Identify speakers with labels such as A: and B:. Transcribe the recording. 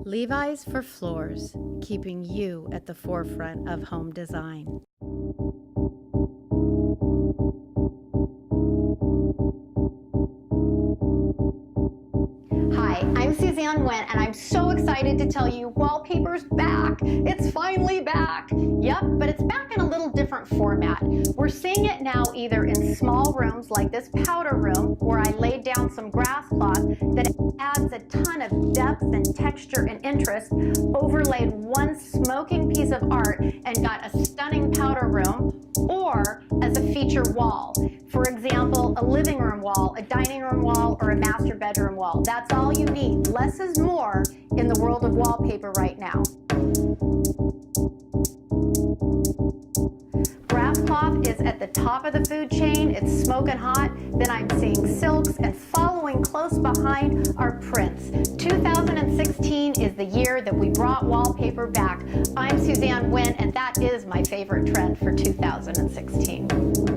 A: Levi's for floors, keeping you at the forefront of home design.
B: Hi, I'm Suzanne Winn, and I'm so excited to tell you Wallpaper's back. It's finally back. Yep, but it's back in a little different format. We're seeing it now either in small rooms like this powder room, where I laid down some grass cloth that adds a ton of depth and texture and interest, overlaid one smoking piece of art and got a stunning powder room, or as a feature wall. For example, a living room wall, a dining room wall, or a master bedroom wall. That's all you need. Less is more in the world of wallpaper right now. Grass cloth is at the top of the food chain. It's smoking hot. Then I'm seeing silks, and following close behind are prints. 2016 is the year that we brought wallpaper back. I'm Suzanne Winn, and that is my favorite trend for 2016.